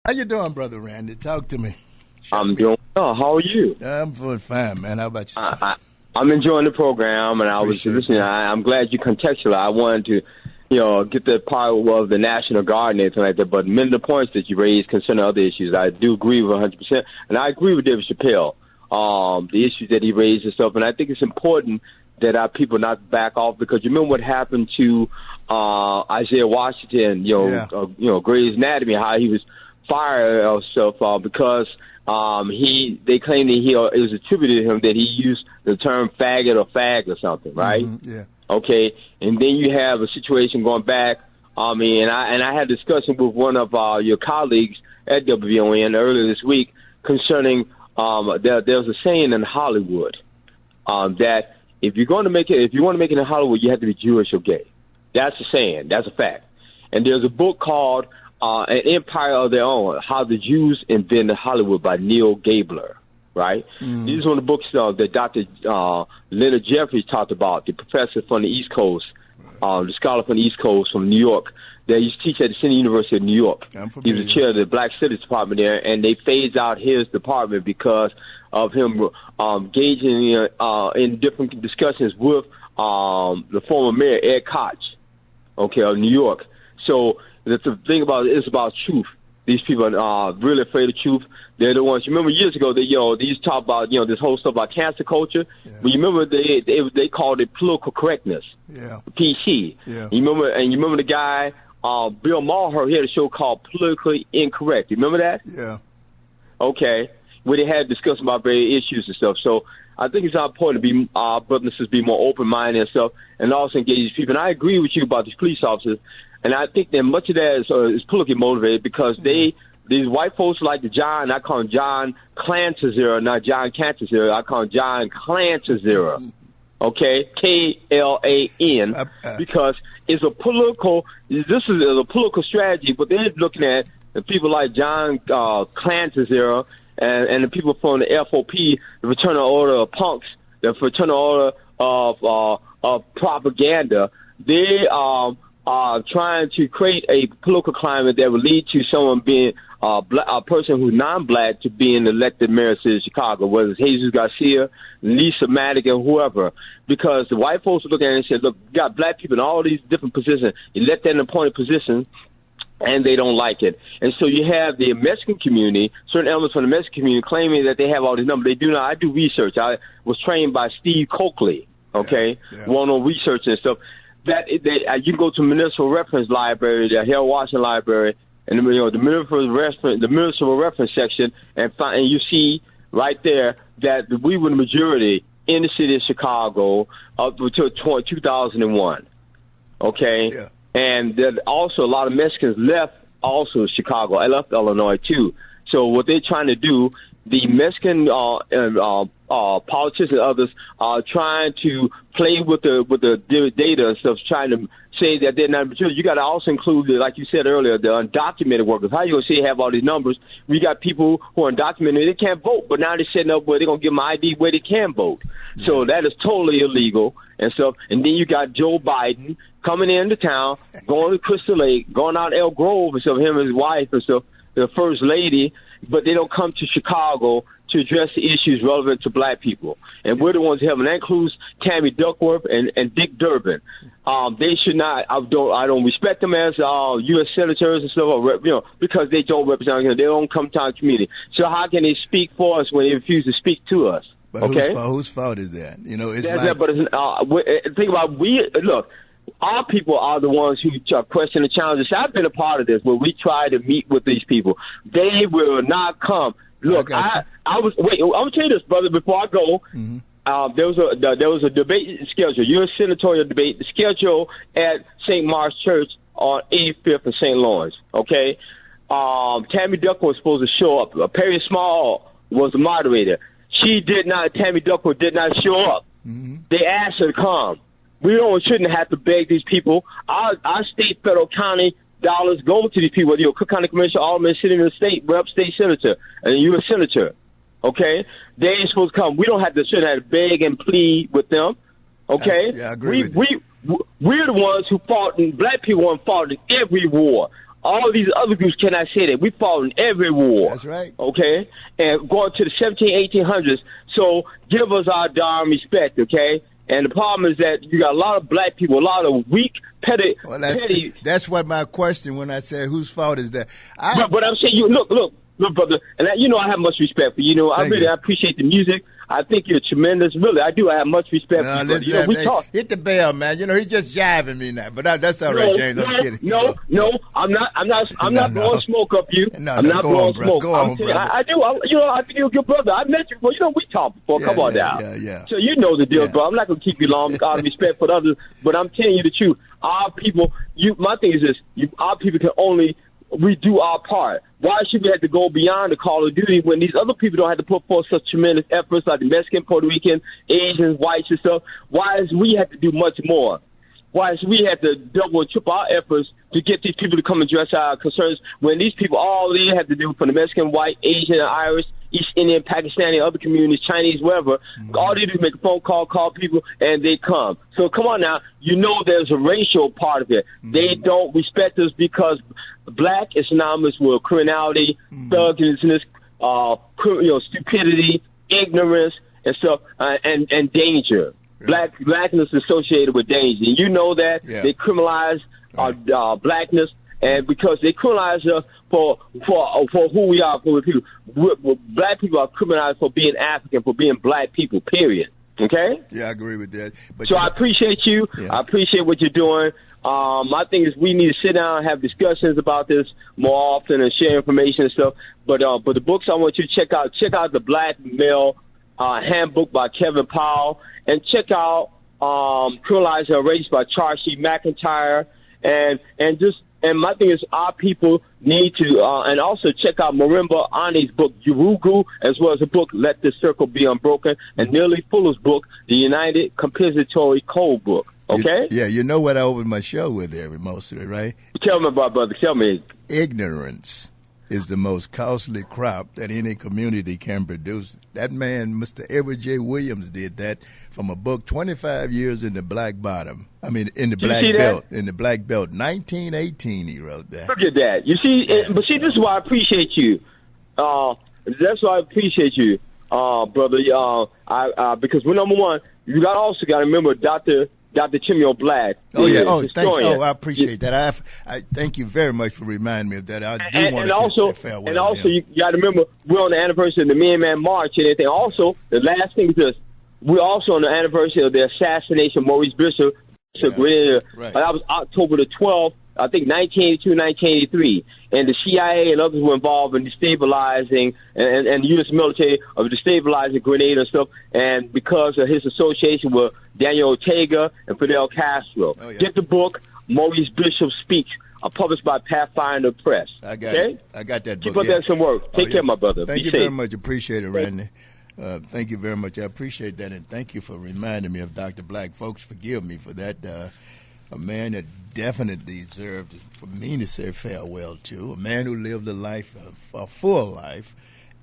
How you doing, Brother Randy? Talk to me. I'm doing well. How are you? I'm doing fine, man. How about you? I'm enjoying the program, and I was listening. I'm glad you contextualized. I wanted to, get the part of the National Guard and everything like that. But many of the points that you raised concerning other issues, I do agree with 100%. And I agree with David Chappelle, the issues that he raised and stuff. And I think it's important that our people not back off, because you remember what happened to Isaiah Washington, Grey's Anatomy, how he was fired or stuff because they claimed that it was attributed to him that he used the term faggot or fag or something, right? Mm-hmm, yeah. Okay, and then you have a situation going back. And I had a discussion with one of your colleagues at WVON earlier this week concerning there's a saying in Hollywood that if you want to make it in Hollywood, you have to be Jewish or gay. That's a saying. That's a fact. And there's a book called An Empire of Their Own: How the Jews Invented Hollywood by Neil Gabler. Right? This is one of the books that Dr. Leonard Jeffries talked about, the professor from the East Coast, the scholar from the East Coast from New York. That used to teach at the City University of New York. He was the chair of the Black Studies Department there, and they phased out his department because of him engaging in different discussions with the former mayor, Ed Koch, of New York. So the thing about it is about truth. These people are really afraid of truth. They're the ones. You remember years ago, they used to talk about this whole stuff about cancel culture. Yeah. But you remember they called it political correctness. Yeah. PC. Yeah. You remember the guy Bill Maher. He had a show called Politically Incorrect. You remember that? Yeah. Okay. Where they had discussion about various issues and stuff. So I think it's important to be brothers and be more open minded and stuff, and also engage these people. And I agree with you about these police officers. And I think that much of that is politically motivated because these white folks like John, I call him John Clantzera, not John Cantzera. I call him John Clantzera. Okay, Klan, because it's a political. This is a political strategy, but they're looking at the people like John Clantzera and the people from the FOP, the Fraternal Order of Punks, the Fraternal Order of Propaganda. They trying to create a political climate that would lead to someone being a person who's non-black to being elected mayor of the city of Chicago, whether it's Jesus Garcia, Lisa Madigan, whoever. Because the white folks are looking at it and say, look, you got black people in all these different positions. You let them in appointed positions, and they don't like it. And so you have the Mexican community, certain elements from the Mexican community claiming that they have all these numbers. They do not. I do research. I was trained by Steve Coakley, well-known researcher and stuff. You can go to Municipal Reference Library, the Harold Washington Library, and the Municipal Reference section, and you see right there that we were the majority in the city of Chicago up until 2001. Okay, and then also a lot of Mexicans left also Chicago. I left Illinois too. So what they're trying to do, the Mexican politicians and others are trying to play with the data and stuff, trying to say that they're not mature. You got to also include, like you said earlier, the undocumented workers. How you going to say you have all these numbers? We got people who are undocumented, they can't vote, but now they're setting up where they're going to give them an ID where they can vote. Yeah. So that is totally illegal and stuff. And then you got Joe Biden coming into town, going to Crystal Lake, going out Elk Grove and stuff, him and his wife and stuff, the first lady, but they don't come to Chicago to address the issues relevant to black people. And we're the ones helping. That includes Tammy Duckworth and Dick Durbin. They should not, I don't respect them as U.S. senators and stuff, because they don't represent, they don't come to our community. So how can they speak for us when they refuse to speak to us? But whose fault is that? Think about, look, our people are the ones who question the challenges. I've been a part of this where we try to meet with these people. They will not come. Look, I'm going to tell you this, brother, before I go. Mm-hmm. There was a debate scheduled, U.S. senatorial debate scheduled at St. Mark's Church on 85th and St. Lawrence, okay? Tammy Duckworth was supposed to show up. Perry Small was the moderator. Tammy Duckworth did not show up. Mm-hmm. They asked her to come. We shouldn't have to beg these people. Our state, federal, county dollars go to these people, whether you're a Cook County Commissioner, Alderman, sitting in the state, rep, state senator, and a U.S. senator. Okay? They ain't supposed to come. We shouldn't have to beg and plead with them. Okay? I agree with you. We're the ones who fought, and black people fought in every war. all these other groups cannot say that. We fought in every war. That's right. Okay? And going to the 1800s. So give us our darn respect, okay? And the problem is that you got a lot of black people, a lot of weak, petty. Well, that's what my question when I said whose fault is that. But I'm saying, look, brother, and I have much respect for you. I appreciate the music. I think you're tremendous. Really, I do. I have much respect for you. We talk. Hit the bell, man. He's just jiving me now. But that's all right, James. I'm kidding. No, I'm not blowing smoke up you. I'm not blowing smoke. Go on, brother. I do. I think you're a good brother. I met you before. We talked before. Come on now. Yeah. So you know the deal, bro. I'm not going to keep you long. Out of respect for others. But I'm telling you the truth. Our people, my thing is this. Our people can only we do our part. Why should we have to go beyond the call of duty when these other people don't have to put forth such tremendous efforts like the Mexican, Puerto Rican, Asians, whites and stuff? Why is we have to do much more? Why is we have to double and triple our efforts to get these people to come and address our concerns when these people, all they have to do from the Mexican, white, Asian, Irish, East Indian, Pakistani, other communities, Chinese, wherever, all they do is make a phone call, call people, and they come. So come on now, there's a racial part of it. They don't respect us because black is synonymous with criminality, thuggishness, stupidity, ignorance, and stuff, and danger. Blackness is associated with danger. And you know that. They criminalize blackness, and because they criminalize us for who we are, for people. Black people are criminalized for being African, for being black people, period. Okay? Yeah, I agree with that. But so I appreciate you. Yeah. I appreciate what you're doing. My thing is we need to sit down and have discussions about this more often and share information and stuff. But the books I want you to check out the Black Male Handbook by Kevin Powell, and check out Criminalizing Race by Charles C. McIntyre, and my thing is our people need to, and also check out Marimba Ani's book, Urugu, as well as the book, Let This Circle Be Unbroken, and Nearly Fuller's book, The United Compensatory Code Book. Okay? You know what I opened my show with there, mostly, right? Tell me about, brother. Tell me. Ignorance is the most costly crop that any community can produce. That man, Mr. Edward J. Williams, did that from a book, 25 years in the black bottom. I mean, in the black belt. In the black belt. 1918 he wrote that. Look at that. You see, but see, this is why I appreciate you. That's why I appreciate you, brother. Because we're number one, you also got to remember Dr. Timio Black. Thank you. I appreciate that. I thank you very much for reminding me of that. I do want to say farewell. And also, you got to remember, we're on the anniversary of the Men Man March and everything. Also, the last thing is this: we're also on the anniversary of the assassination of Maurice Bishop. Right. That was October the 12th, I think, 1982, 1983. And the CIA and others were involved in destabilizing, and the U.S. military of destabilizing Grenada and stuff, and because of his association with Daniel Ortega and Fidel Castro. Get the book, Maurice Bishop Speaks, published by Pathfinder Press. I got it. I got that book. Keep up that some work. Take care, my brother. Thank you safe. very much. Appreciate it, Randy. Thank you very much. I appreciate that, and thank you for reminding me of Dr. Black. Folks, forgive me for that. A man that definitely deserved for me to say farewell to. A man who lived a full life,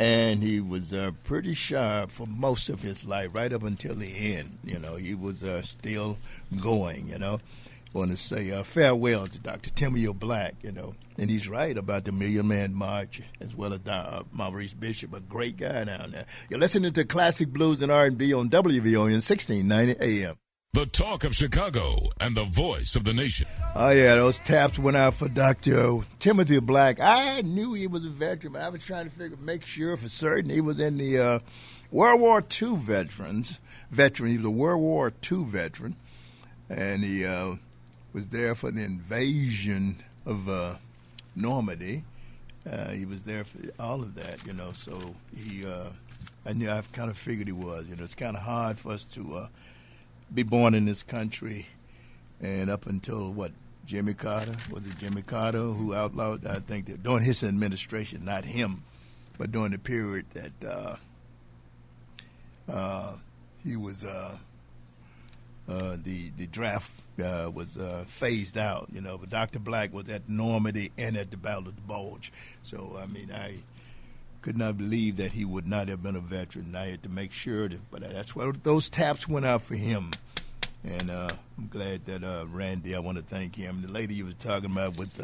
and he was pretty sharp for most of his life, right up until the end. He was still going. I want to say farewell to Dr. Timothy Black. And he's right about the Million Man March, as well as Maurice Bishop, a great guy down there. You're listening to Classic Blues and R&B on WVON 1690 AM. The talk of Chicago and the voice of the nation. Oh, yeah, those taps went out for Dr. Timothy Black. I knew he was a veteran, but I was trying to make sure for certain. He was in the World War II veteran. He was a World War II veteran, and he was there for the invasion of Normandy. He was there for all of that, so I kind of figured he was. It's kind of hard for us to be born in this country, and up until Jimmy Carter? Was it Jimmy Carter who outlawed? I think that during his administration, not him, but during the period that he was the draft was phased out. But Dr. Black was at Normandy and at the Battle of the Bulge. So I could not believe that he would not have been a veteran. I had to make sure but that's why those taps went out for him. And I'm glad that Randy, I want to thank him. The lady you was talking about with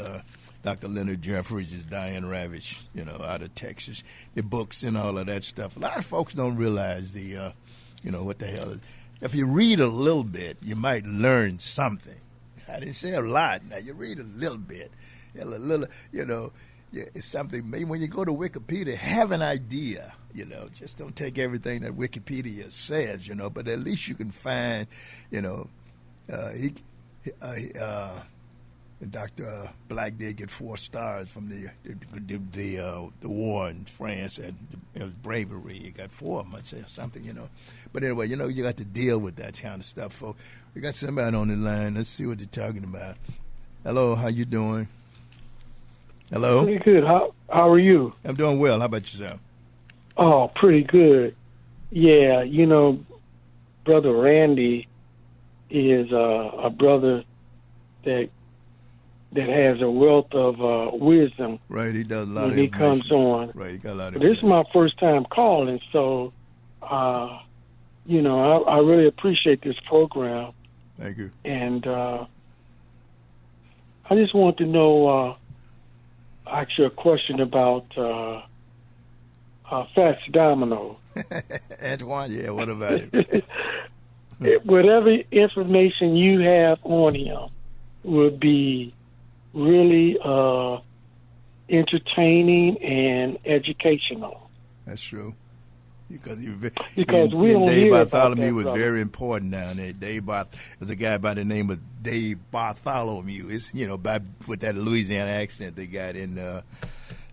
Dr. Leonard Jeffries is Diane Ravish, out of Texas. The books and all of that stuff. A lot of folks don't realize what the hell is. If you read a little bit, you might learn something. I didn't say a lot. Now, you read a little bit. A little, it's something. Maybe when you go to Wikipedia, have an idea. Just don't take everything that Wikipedia says. But at least you can find. Dr. Black did get 4 stars from the war in France, and it was bravery. He got 4, I might say, or something. But anyway, you got to deal with that kind of stuff. Folks, we got somebody on the line. Let's see what they're talking about. Hello, how you doing? Hello. Pretty good. How are you? I'm doing well. How about yourself? Oh, pretty good. Yeah, Brother Randy is a brother that has a wealth of wisdom. Right, he does a lot when of he information. comes on. Right, he got a lot of But this is my first time calling, so I really appreciate this program. Thank you. And I just want to know, ask you a question about Fats Domino. Antoine, yeah, what about it? Whatever information you have on him would be really entertaining and educational. That's true. Because we don't Dave hear Bartholomew about that, was brother. very important down there. There's a guy by the name of Dave Bartholomew. It's with that Louisiana accent they got in.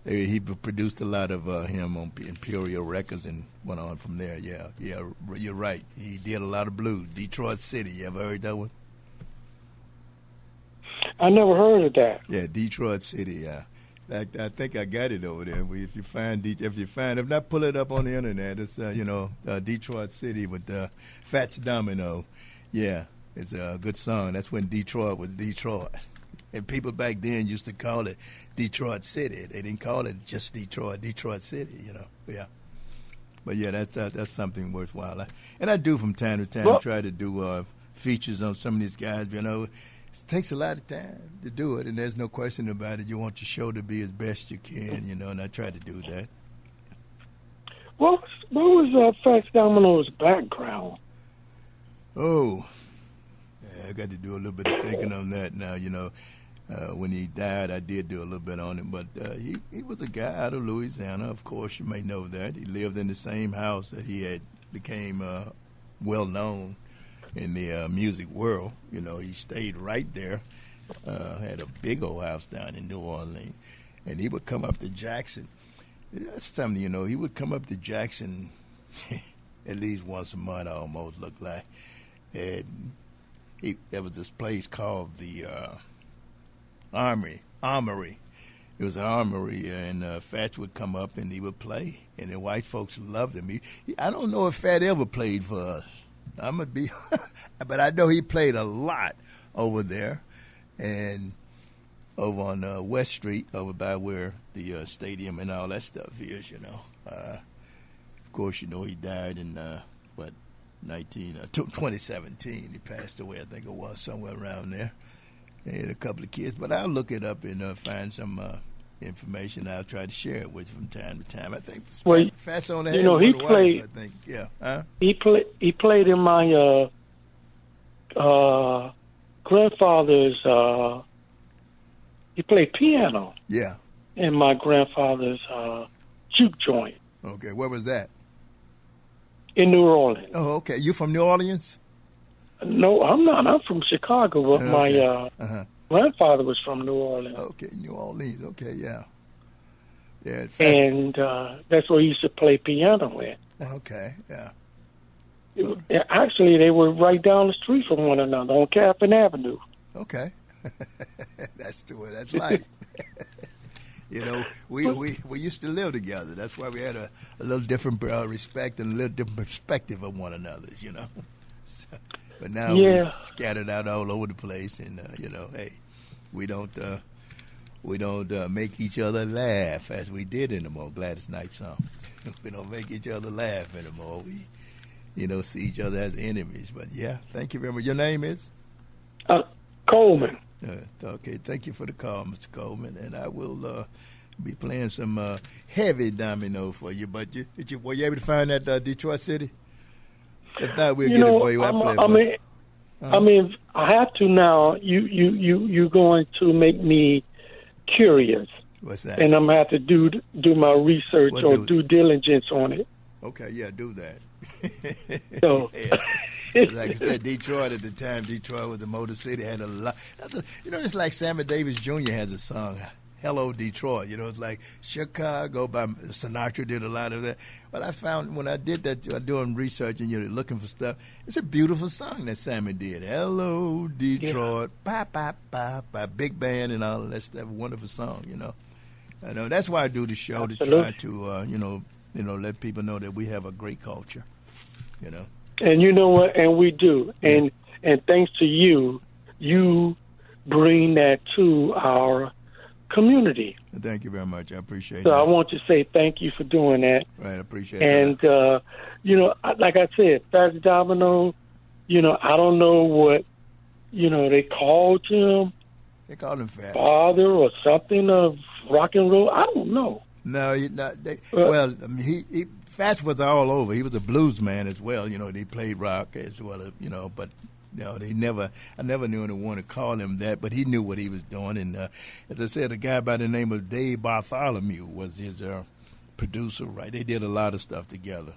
He produced a lot of him on Imperial Records and went on from there. Yeah, you're right. He did a lot of blues. Detroit City. You ever heard that one? I never heard of that. Yeah, Detroit City. Yeah. I think I got it over there. If not, pull it up on the internet. It's Detroit City with Fats Domino. Yeah, it's a good song. That's when Detroit was Detroit, and people back then used to call it Detroit City. They didn't call it just Detroit City. Yeah. But yeah, that's something worthwhile. And I do from time to time try to do features on some of these guys. It takes a lot of time to do it, and there's no question about it. You want your show to be as best you can, and I try to do that. What was Fats Domino's background? Oh, yeah, I got to do a little bit of thinking on that now. When he died, I did do a little bit on it, but he was a guy out of Louisiana. Of course, you may know that. He lived in the same house that he had became well-known in the music world. He stayed right there, had a big old house down in New Orleans, and he would come up to Jackson. That's something, he would come up to Jackson at least once a month, almost looked like. And there was this place called the Armory. It was an armory, and Fats would come up and he would play, and the white folks loved him. I don't know if Fat ever played for us. I'm gonna be, but I know he played a lot over there, and over on West Street, over by where the stadium and all that stuff is. Of course, he died in 2017. He passed away. I think it was somewhere around there. He had a couple of kids, but I'll look it up and find some information. I'll try to share it with you from time to time. I think Fats on the head. He played. I think, yeah. Huh? He played in my grandfather's. He played piano. Yeah. In my grandfather's juke joint. Okay, where was that? In New Orleans. Oh, okay. You from New Orleans? No, I'm not. I'm from Chicago, but my grandfather was from New Orleans. Okay, New Orleans. Okay, yeah. Yeah. And that's where he used to play piano at. Okay, yeah. Actually, they were right down the street from one another on Caffin Avenue. Okay. That's the way that's like. We used to live together. That's why we had a little different respect and a little different perspective of one another, So, but now we're scattered out all over the place, and hey, we don't make each other laugh as we did in the more Gladys Knight song. We don't make each other laugh anymore. see each other as enemies. But yeah, thank you very much. Your name is? Coleman. Okay, thank you for the call, Mr. Coleman, and I will be playing some heavy domino for you. But were you able to find that Detroit City? If not, we'll get it for you. I mean, I have to now. You're going to make me curious. What's that? And I'm gonna have to do my research or due diligence on it. Okay, yeah, do that. So, like I said, Detroit at the time, Detroit was the Motor City, had a lot. It's like Sammy Davis Jr. has a song, Hello Detroit. It's like Chicago by Sinatra did a lot of that. But I found when I did that, doing research and you're looking for stuff, it's a beautiful song that Sammy did. Hello Detroit, ba ba ba ba, big band and all of that stuff. Wonderful song, I know that's why I do the show. Absolutely. To try to let people know that we have a great culture. And you know what? And we do. And thanks to you bring that to our community. Thank you very much. I appreciate it. So I want to say thank you for doing that. Right, I appreciate it. And, like I said, Fats Domino, I don't know what, they called him. They called him Fats. Father or something of rock and roll. I don't know. No, Fats was all over. He was a blues man as well. He played rock as well as, but I never knew anyone to call him that, but he knew what he was doing. And as I said, a guy by the name of Dave Bartholomew was his producer, right? They did a lot of stuff together.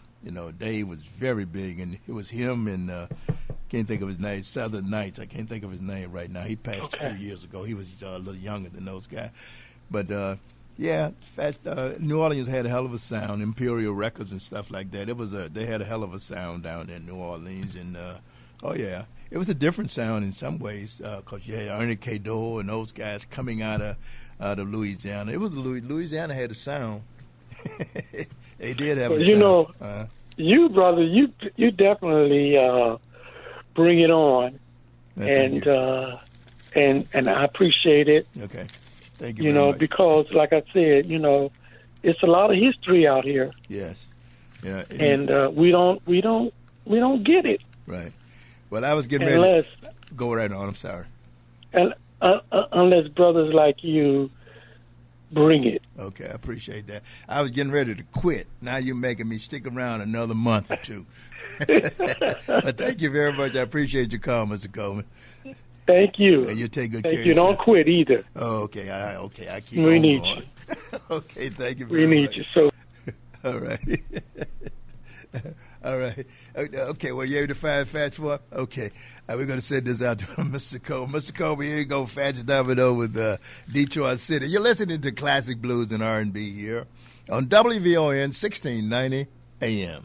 Dave was very big, and it was him and can't think of his name, Southern Nights. I can't think of his name right now. He passed a few years ago. He was a little younger than those guys. But, New Orleans had a hell of a sound, Imperial Records and stuff like that. They had a hell of a sound down there in New Orleans. And, it was a different sound in some ways because you had Ernie Cador and those guys coming out of Louisiana. It was Louisiana had a sound. They did have a sound. You, brother, you definitely bring it on. And I appreciate it. Okay. Thank you very much. Because, like I said, it's a lot of history out here. Yes. And we don't get it. Right. Well, I was getting ready to go right on. I'm sorry. And unless brothers like you bring it. Okay, I appreciate that. I was getting ready to quit. Now you're making me stick around another month or two. But thank you very much. I appreciate your call, Mr. Coleman. Thank you. And you take good care of yourself. Don't quit either. Oh, okay. I keep we on need going. You. Okay, thank you very much. We need you. So. All right. All right. Okay, well, you able to find Fats for him? Okay. We're going to send this out to Mr. Coleman. Mr. Coleman, here you go, Fats Domino with Detroit City. You're listening to Classic Blues and R&B here on WVON 1690 AM.